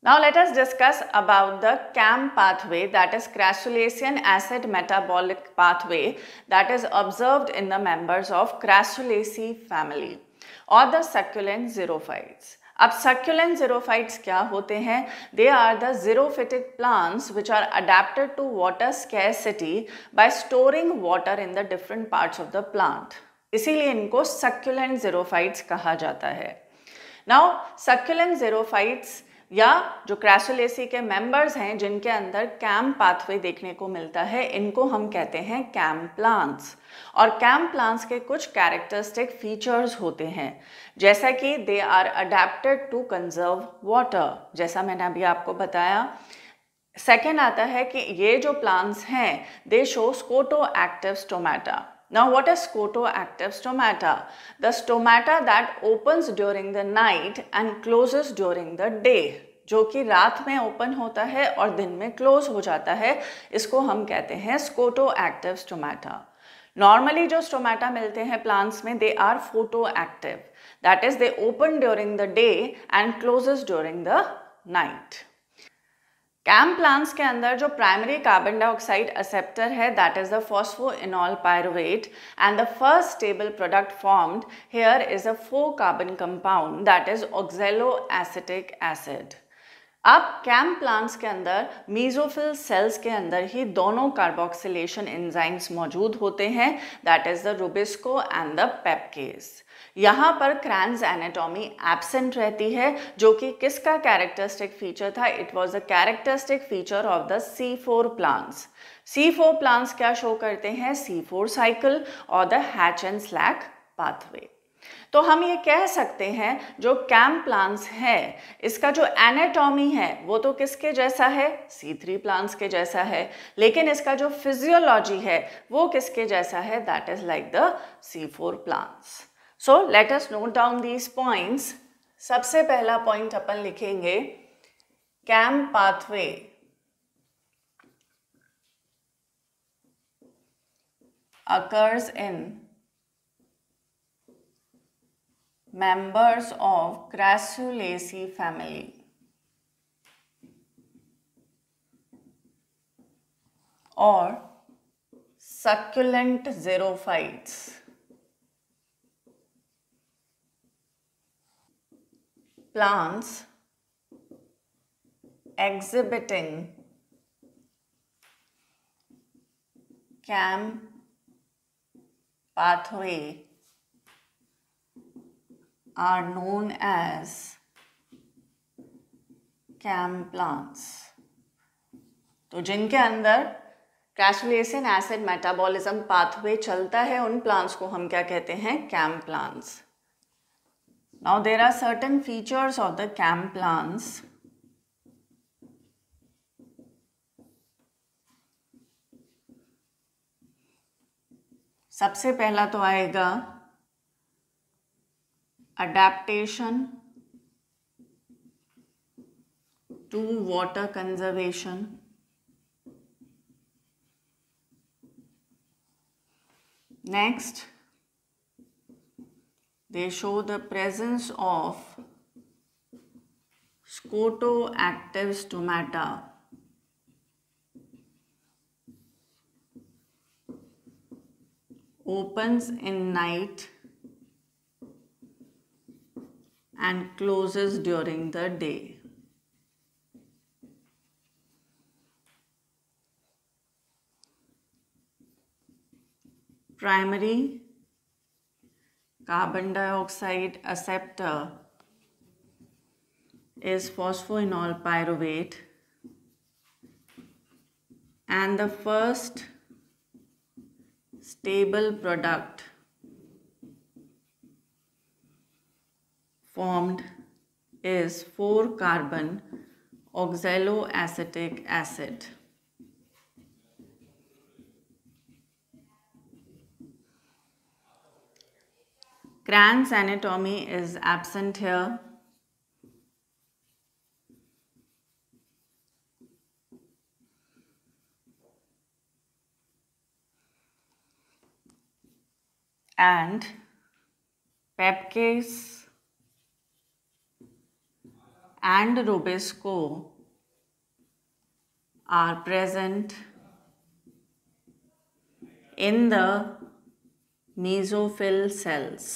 Now let us discuss about the CAM pathway, that is crassulacean acid metabolic pathway, that is observed in the members of Crassulaceae family or the succulent xerophytes. अब succulent xerophytes क्या होते हैं? They are the xerophytic plants which are adapted to water scarcity by storing water in the different parts of the plant. इसीलिए इनको succulent xerophytes कहा जाता है. Now succulent xerophytes या जो क्रैसुलेसी के मेंबर्स हैं जिनके अंदर कैम पाथवे देखने को मिलता है, इनको हम कहते हैं कैम प्लांट्स. और कैम प्लांट्स के कुछ कैरेक्टरिस्टिक फीचर्स होते हैं, जैसा कि they are adapted to conserve water, जैसा मैंने अभी आपको बताया. सेकेंड आता है कि ये जो प्लांट्स हैं दे show scoto active stomata. Now what is scotoactive stomata? The stomata that opens during the night and closes during the day. जो कि रात में ओपन होता है और दिन में क्लोज हो जाता है, इसको हम कहते हैं scotoactive stomata. नॉर्मली जो स्टोमेटा मिलते हैं प्लांट्स में, they are photoactive, that is they open during the day and closes during the night. CAM plants के अंदर जो प्राइमरी कार्बन डाइऑक्साइड एक्सेप्टर है, that is the phosphoenolpyruvate, and the first stable product formed here is a 4 carbon compound that is oxaloacetic acid. अब CAM plants के अंदर mesophyll cells के अंदर ही दोनों कार्बोक्सिलेशन एंजाइम्स मौजूद होते हैं, that is the rubisco and the PEPcase. यहाँ पर क्रैन्स एनाटॉमी एब्सेंट रहती है, जो कि किसका कैरेक्टरिस्टिक फीचर था? It was the characteristic feature of the C4 plants. C4 plants क्या शो करते हैं? C4 साइकिल और the hatch and slack pathway. तो हम ये कह सकते हैं जो कैम प्लांट्स है, इसका जो एनाटॉमी है वो तो किसके जैसा है? C3 प्लांट्स के जैसा है, लेकिन इसका जो फिजियोलॉजी है वो किसके जैसा है? That is like the C4 plants. So let us note down these points. सबसे पहला पॉइंट अपन लिखेंगे, CAM pathway occurs in members of Crassulaceae family or succulent xerophytes. Plants exhibiting CAM pathway are known as CAM plants. तो जिनके अंदर क्रैसुलेसियन acid metabolism pathway चलता है, उन प्लांट्स को हम क्या कहते हैं? CAM plants. Now there are certain features of the CAM plants. सबसे पहला तो आएगा adaptation to water conservation. Next, they show the presence of scotoactive stomata. Opens in night and closes during the day. Primary carbon dioxide acceptor is phosphoenol pyruvate, and the first stable product formed is 4 carbon oxaloacetic acid. Cran's anatomy is absent here. And Pepcase and Rubisco are present in the mesophyll cells.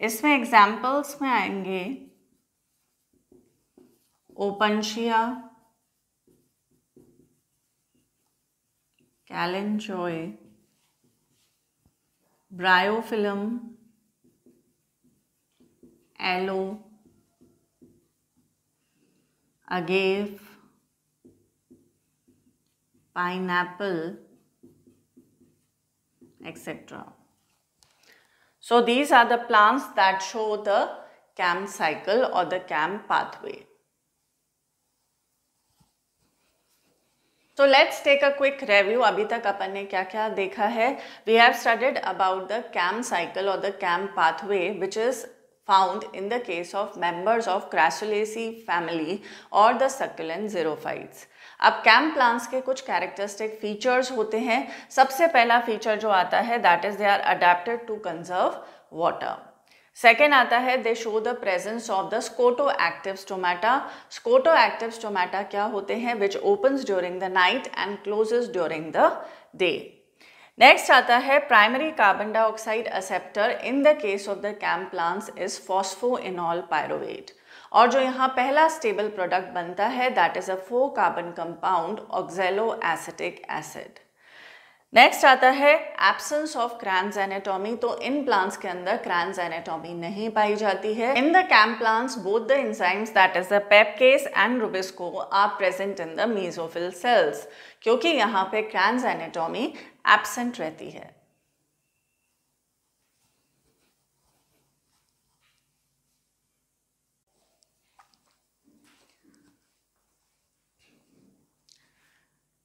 इसमें examples में आएंगे Opuntia, Kalanchoe, Bryophyllum, aloe, agave, pineapple, etc. So these are the plants that show the CAM cycle or the CAM pathway. So let's take a quick review. अभी तक अपन ने क्या क्या देखा है. We have studied about the CAM cycle or the CAM pathway, which is found in the case of members of Crassulaceae family or the succulent xerophytes. अब CAM plants के कुछ कैरेक्टरिस्टिक फीचर्स होते हैं. सबसे पहला फीचर जो आता है that is they are adapted to conserve water. Second आता है they show the presence of the scotoactive stomata. Scotoactive stomata क्या होते हैं? Which opens during the night and closes during the day. Next आता है primary carbon dioxide acceptor in the case of the CAM plants is phosphoenolpyruvate. और जो यहाँ पहला stable product बनता है that is a 4 carbon compound oxalo acetic acid. Next आता है एब्सेंस ऑफ क्रैन्स एनाटॉमी. तो इन प्लांट्स के अंदर क्रैन्स एनाटॉमी नहीं पाई जाती है. In the CAM plants both the enzymes that is the PEPcase and rubisco are present in the mesophyll cells, क्योंकि यहाँ पे क्रैन्स एनाटॉमी एब्सेंट रहती है.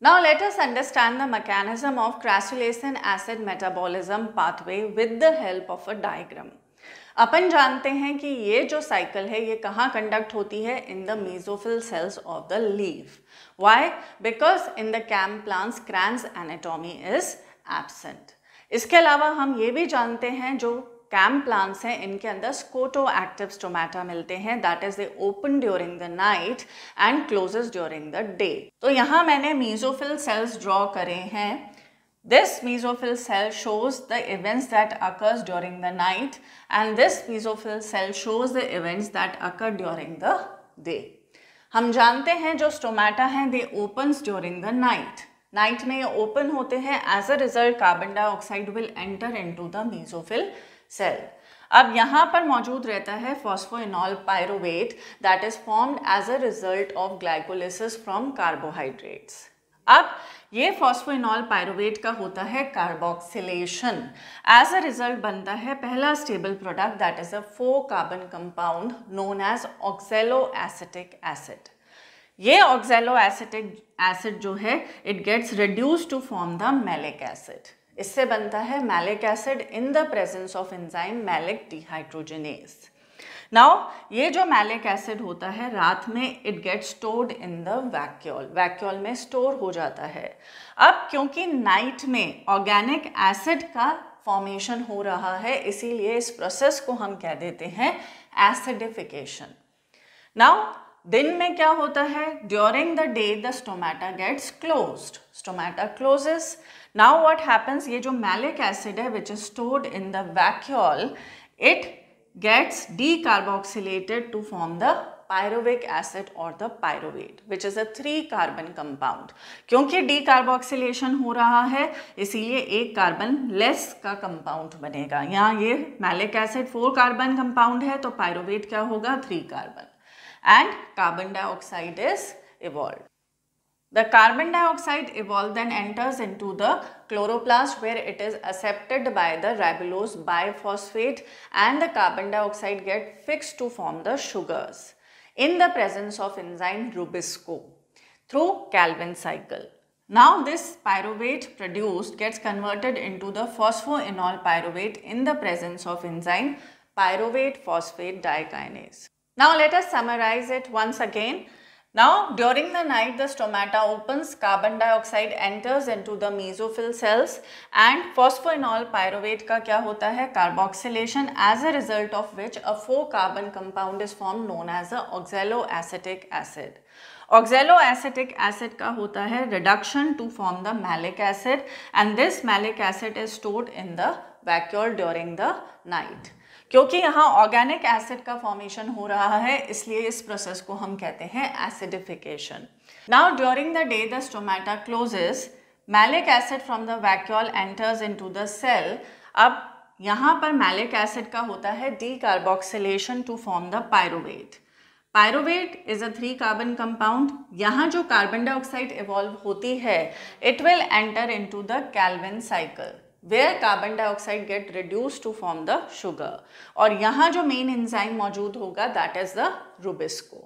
Now let us understand the mechanism of crassulacean acid metabolism pathway with the help of a diagram. अपन जानते हैं कि ये जो साइकिल है ये कहाँ कंडक्ट होती है? In the mesophyll sales of the leaf. Why? Because in the CAM plants Cran's anatomy is absent. इसके अलावा हम ये भी जानते हैं जो कैम प्लांट्स हैं इनके अंदर स्कोटोएक्टिव स्टोमेटा मिलते हैं that is they open during the night and closes during the day. तो यहाँ मैंने मेसोफिल सेल्स ड्रॉ करे हैं. This mesophyll cell shows the events that occurs during the night and this mesophyll cell shows the events that occur during the day. हम जानते हैं जो stomata हैं they opens during the night. Night में ये open होते हैं. As a result carbon dioxide will enter into the mesophyll cell. अब यहाँ पर मौजूद रहता है phosphoenol pyruvate that is formed as a result of glycolysis from carbohydrates. अब ये फॉस्फोइनॉल पायरुवेट का होता है कार्बोक्सिलेशन. एज अ रिजल्ट बनता है पहला stable product that is a 4 carbon compound known as oxalo acetic acid. ये ऑक्सैलो एसिटिक एसिड जो है it gets reduced to form the malic acid. इससे बनता है malic acid in the presence of enzyme malic dehydrogenase. Now ये जो malic acid होता है रात में it gets stored in the vacuole. Vacuole में स्टोर हो जाता है. अब क्योंकि नाइट में ऑर्गेनिक एसिड का फॉर्मेशन हो रहा है इसीलिए इस प्रोसेस को हम कह देते हैं एसिडिफिकेशन. नाउ दिन में क्या होता है? During the day the stomata gets closed. Stomata closes. Now what happens? ये जो मैलिक एसिड है which is stored in the vacuole it gets decarboxylated to form the pyruvic acid or the pyruvate which is a 3 carbon compound. क्योंकि decarboxylation हो रहा है इसीलिए एक carbon less का कंपाउंड बनेगा. यहाँ ये मैलिक एसिड 4 कार्बन कंपाउंड है तो पायरुवेट क्या होगा? 3 carbon. And carbon dioxide is evolved. The carbon dioxide evolved then enters into the chloroplast where it is accepted by the ribulose biphosphate and the carbon dioxide get fixed to form the sugars in the presence of enzyme Rubisco through Calvin cycle. Now this pyruvate produced gets converted into the phosphoenol pyruvate in the presence of enzyme pyruvate phosphate dikinase. Now let us summarize it once again. Now, during the night, the stomata opens, carbon dioxide enters into the mesophyll cells and phosphoenol pyruvate का क्या होता है? Carboxylation, as a result of which a 4-carbon compound is formed known as the oxaloacetic acid. Oxaloacetic acid का होता है reduction to form the malic acid and this malic acid is stored in the vacuole during the night. क्योंकि यहाँ organic acid का formation हो रहा है इसलिए इस प्रोसेस को हम कहते हैं acidification. Now during the day the stomata closes, malic acid from the vacuole enters into the cell. अब यहाँ पर मैलिक एसिड का होता है decarboxylation to form the pyruvate. Pyruvate is a 3-carbon compound. यहाँ जो कार्बन डाइऑक्साइड इवॉल्व होती है it will enter into the Calvin cycle where carbon dioxide get reduced to form the sugar. और यहाँ जो मेन एंजाइम मौजूद होगा that is the rubisco.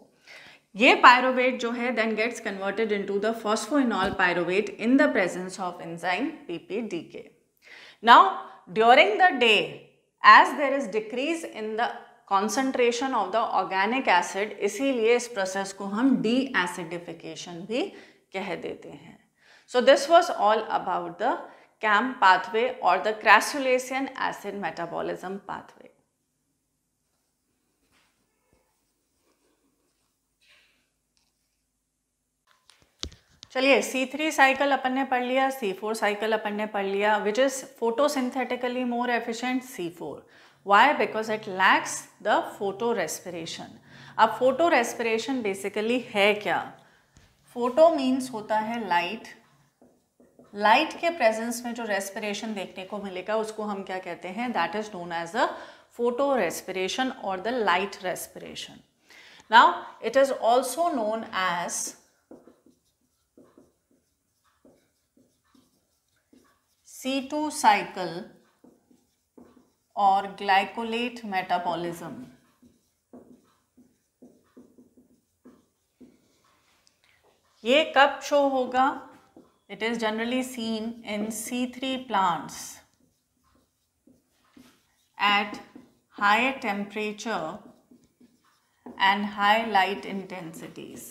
ये pyruvate जो है then gets converted into the phosphoenol pyruvate in the presence of enzyme PPDK. Now during the day as there is decrease in the concentration of the organic acid, इसीलिए इस process को हम de-acidification भी कह देते हैं. So this was all about the CAM pathway or the crassulacean acid metabolism pathway. चलिए C3 cycle अपन ने पढ़ लिया, C4 साइकिल अपन ने पढ़ लिया, which is photosynthetically more efficient C4. Why? Because it lacks the photorespiration. अब photorespiration basically है क्या? Photo means होता है light. लाइट के प्रेजेंस में जो रेस्पिरेशन देखने को मिलेगा उसको हम क्या कहते हैं? That is known as the photo respiration और the light respiration. Now it is also known as C2 cycle और ग्लाइकोलेट मेटाबॉलिज्म. ये कब शो होगा? It is generally seen in C3 plants at high temperature and high light intensities.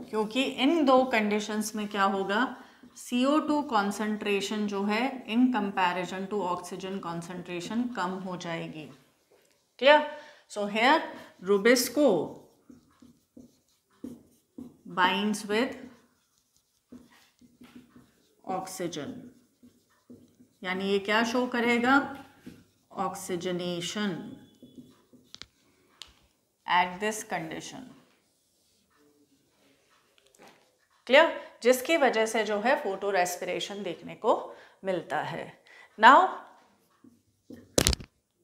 क्योंकि इन दो conditions में क्या होगा? CO2 कॉन्सेंट्रेशन जो है in comparison to oxygen concentration कम हो जाएगी. Clear? So here rubisco binds with oxygen. यानी ये क्या शो करेगा? Oxygenation at this condition. Clear? जिसकी वजह से जो है फोटो रेस्पिरेशन देखने को मिलता है. नाउ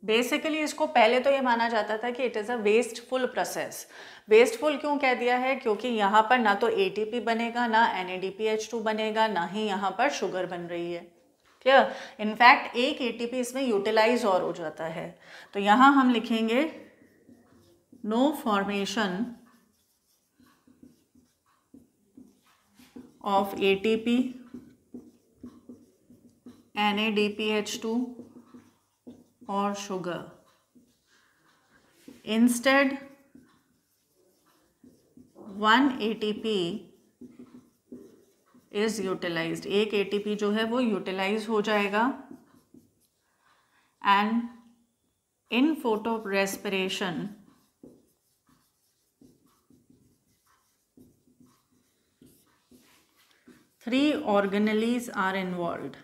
बेसिकली इसको पहले तो ये माना जाता था कि it is a wasteful process. Wasteful क्यों कह दिया है? क्योंकि यहाँ पर ना तो ATP बनेगा, ना NADPH2 बनेगा, ना ही यहाँ पर शुगर बन रही है. क्लियर? इनफैक्ट एक ATP इसमें यूटिलाइज और हो जाता है. तो यहाँ हम लिखेंगे no formation of ATP, NADPH2 or sugar. Instead, one ATP is utilized. एक ATP जो है वो यूटिलाइज हो जाएगा and in photorespiration three organelles are involved.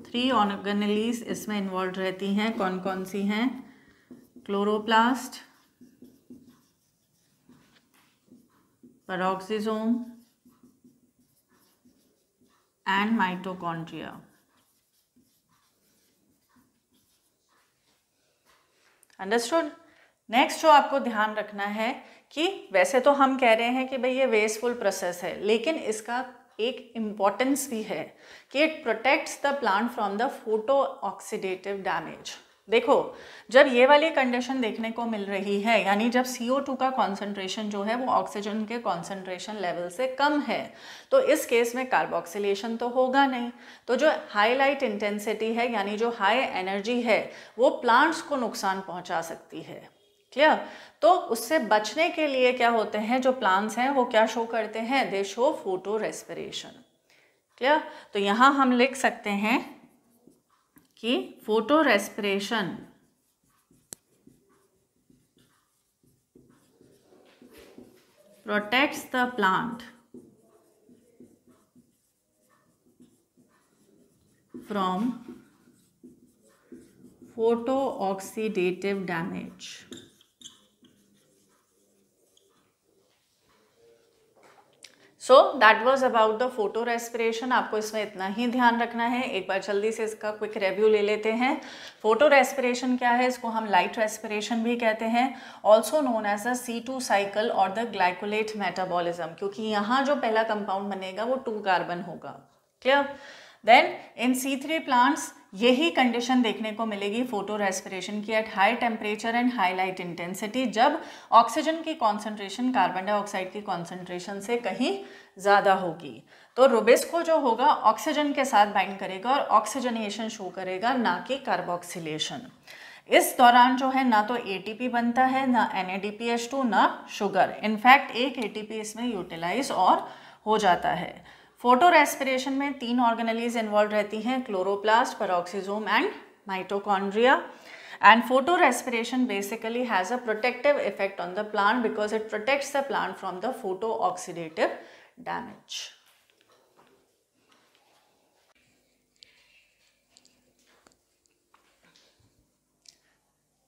3 organelles इसमें इन्वॉल्व रहती हैं. कौन कौन सी हैं? Chloroplast, peroxisome and mitochondria. Understood? Next जो आपको ध्यान रखना है कि वैसे तो हम कह रहे हैं कि भाई ये वेस्टफुल प्रोसेस है, लेकिन इसका एक इम्पॉर्टेंस भी है कि it protects the plant from the photo oxidative damage. देखो, जब ये वाली कंडीशन देखने को मिल रही है, यानी जब CO2 का कॉन्सेंट्रेशन जो है वो ऑक्सीजन के कॉन्सेंट्रेशन लेवल से कम है, तो इस केस में कार्बोक्सिलेशन तो होगा नहीं। तो जो हाई लाइट इंटेंसिटी है, यानी जो हाई एनर्जी है, वो प्लांट्स को नुकसान पहुंचा सकती है। क्लियर? तो उससे बचने के लिए क्या होते हैं, जो प्लांट्स हैं वो क्या शो करते हैं, दे शो फोटो रेस्पिरेशन। क्लियर? तो यहाँ हम लिख सकते हैं कि photo respiration protects the plant from photooxidative damage. So that was about the photo respiration. आपको इसमें इतना ही ध्यान रखना है। एक बार जल्दी से इसका क्विक रिव्यू ले लेते हैं। फोटो रेस्पिरेशन क्या है, इसको हम लाइट रेस्पिरेशन भी कहते हैं, also known as the C2 cycle और द ग्लाइकोलेट मेटाबॉलिज्म, क्योंकि यहाँ जो पहला कंपाउंड बनेगा वो 2 कार्बन होगा। Clear? Then in C3 plants यही कंडीशन देखने को मिलेगी फोटो रेस्पिरेशन की at high temperature and high light intensity, जब ऑक्सीजन की कॉन्सेंट्रेशन कार्बन डाइऑक्साइड की कॉन्सेंट्रेशन से कहीं ज़्यादा होगी। तो रुबिस्को जो होगा ऑक्सीजन के साथ बाइंड करेगा और ऑक्सीजनेशन शो करेगा, ना कि कार्बोक्सिलेशन। इस दौरान जो है ना तो ATP बनता है, ना NADPH2, ना शुगर। इनफैक्ट एक ATP इसमें यूटिलाइज और हो जाता है। फोटो रेस्पिरेशन में 3 ऑर्गेनेलीज इन्वॉल्व रहती हैं, chloroplast, peroxisome and mitochondria. And photorespiration basically has a protective effect on the plant because it protects the plant from the photooxidative damage.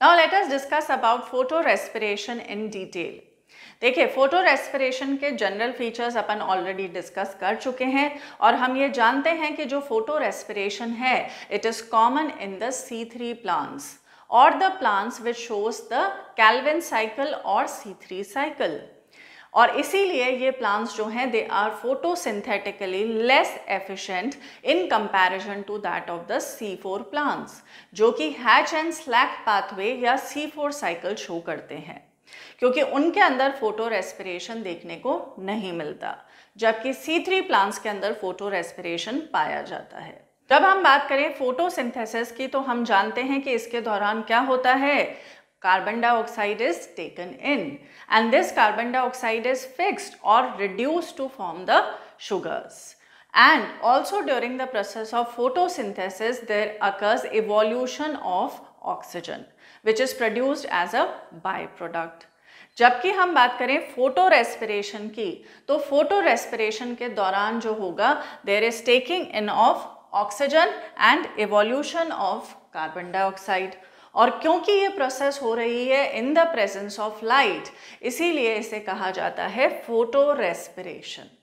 Now let us discuss about photorespiration in detail. देखिए, photo respiration के general features अपन already discuss कर चुके हैं और हम ये जानते हैं कि जो फोटो रेस्पिरेशन है it is common in the C3 plants और the plants which shows the Calvin cycle और C3 साइकिल। और इसीलिए ये प्लांट्स जो हैं they are photosynthetically less efficient in comparison to that of the C4 plants, जो कि हैच एंड स्लैक पाथवे या C4 साइकिल शो करते हैं, क्योंकि उनके अंदर फोटो रेस्पिरेशन देखने को नहीं मिलता, जबकि C3 प्लांट्स के अंदर फोटो रेस्पिरेशन पाया जाता है। जब हम बात करें फोटोसिंथेसिस की, तो हम जानते हैं कि इसके दौरान क्या होता है, carbon dioxide is taken in and this carbon dioxide is fixed और reduced to form the sugars. And also during the process of photosynthesis there occurs evolution of oxygen which is produced as a byproduct. जबकि हम बात करें photo respiration की, तो photo respiration के दौरान जो होगा there is taking in of oxygen and evolution of carbon dioxide. और क्योंकि ये प्रोसेस हो रही है in the presence of light, इसीलिए इसे कहा जाता है photo respiration.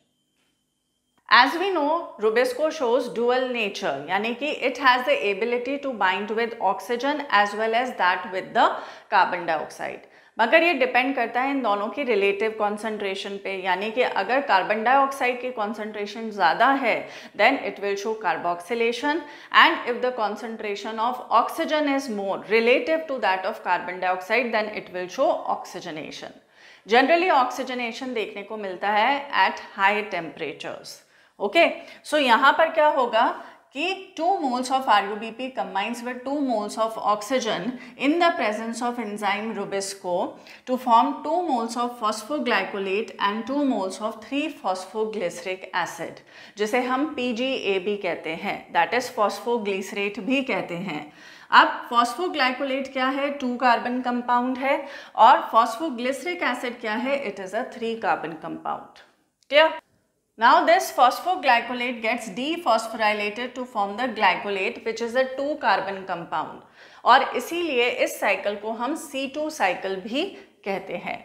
As we know, Rubisco shows dual nature, यानी कि it has the ability to bind with oxygen as well as that with the carbon dioxide. मगर ये डिपेंड करता है इन दोनों की रिलेटिव कॉन्सेंट्रेशन पे, यानी कि अगर कार्बन डाइऑक्साइड की कॉन्सेंट्रेशन ज़्यादा है then it will show carboxylation and if the concentration of oxygen is more relative to that of carbon dioxide then it will show oxygenation. Generally oxygenation देखने को मिलता है at high temperatures. Okay, so यहाँ पर क्या होगा कि 2 moles of RUBP combines with 2 moles of oxygen in the presence of enzyme Rubisco to form 2 moles of phosphoglycolate and 2 moles of 3-phosphoglyceric acid, जिसे हम PGAB कहते हैं, that is phosphoglycerate भी कहते हैं। अब फॉस्फोग्लाइकोलेट क्या है, 2 कार्बन कंपाउंड है, और फॉस्फोग्लिसरिक एसिड क्या है, it is a 3 carbon compound. Clear? Now this phosphoglycolate gets dephosphorylated to form the glycolate which is a 2 carbon compound, और इसीलिए इस साइकिल को हम C2 साइकिल भी कहते हैं।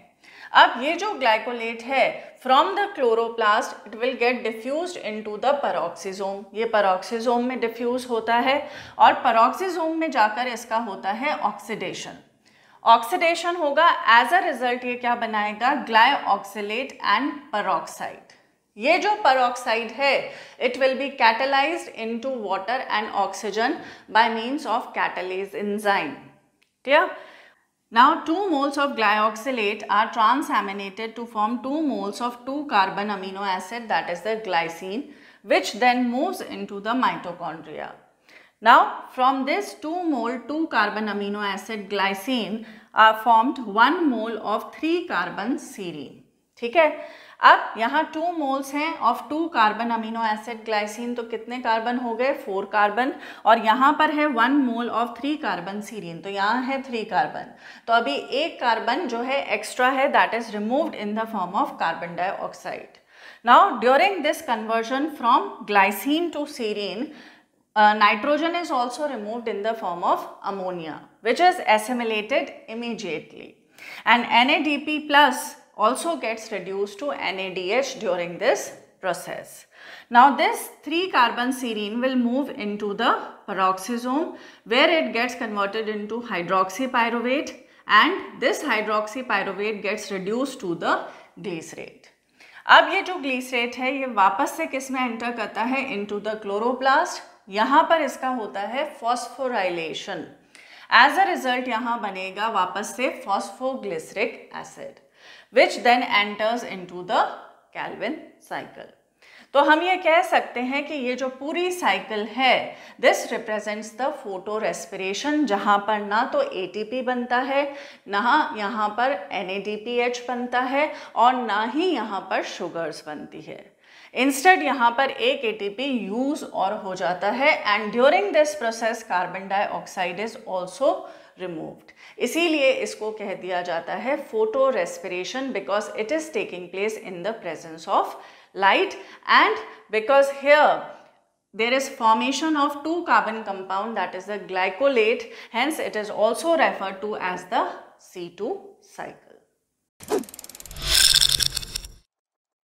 अब ये जो ग्लाइकोलेट है from the chloroplast it will get diffused into the peroxisome, ये पेरोक्सिसोम में डिफ्यूज होता है और पेरोक्सिसोम में जाकर इसका होता है ऑक्सीडेशन। ऑक्सीडेशन होगा, एज अ रिजल्ट ये क्या बनाएगा, ग्लाइऑक्सिलेट एंड पेरोक्साइड। ये जो peroxide है it will be catalyzed into water and oxygen by means of catalase enzyme. Clear? Now 2 moles of glyoxylate are transaminated to form 2 moles of 2-carbon amino acid, that is the glycine, which then moves into the mitochondria. Now from this 2 mole 2-carbon amino acid glycine are formed 1 mole of 3-carbon serine. ठीक है, अब यहाँ 2 moles हैं of 2 carbon amino acid glycine, तो कितने carbon हो गए 4 carbon, और यहाँ पर है 1 मोल ऑफ 3 कार्बन सीरीन, तो यहाँ है 3 कार्बन, तो अभी एक कार्बन जो है एक्स्ट्रा है, that is removed in the form of carbon dioxide. Now during this conversion from glycine to serine, nitrogen is also removed in the form of ammonia, which is assimilated immediately, and NADP plus also gets reduced to NADH during this process. Now this 3-carbon serine will move into the peroxisome, where it gets converted into hydroxypyruvate, and this hydroxypyruvate gets reduced to the glycerate. अब ये जो glycerate है ये वापस से किस में enter करता है, into the chloroplast. यहाँ पर इसका होता है फॉस्फोराइलेशन. एज अ रिजल्ट यहाँ बनेगा वापस से phosphoglyceric acid, which then enters into the Calvin cycle. तो हम ये कह सकते हैं कि ये जो पूरी साइकिल है, this represents the photorespiration, जहाँ पर ना तो ATP बनता है, ना यहाँ पर NADPH बनता है, और ना ही यहाँ पर शुगर्स बनती है. इंस्टेड यहाँ पर एक ATP यूज और हो जाता है, and during this process carbon dioxide is also removed. इसीलिए इसको कह दिया जाता है photo respiration, because it is taking place in the presence of light, and because here there is formation of 2-carbon compound, that is the glycolate, hence it is also referred to as the C2 cycle.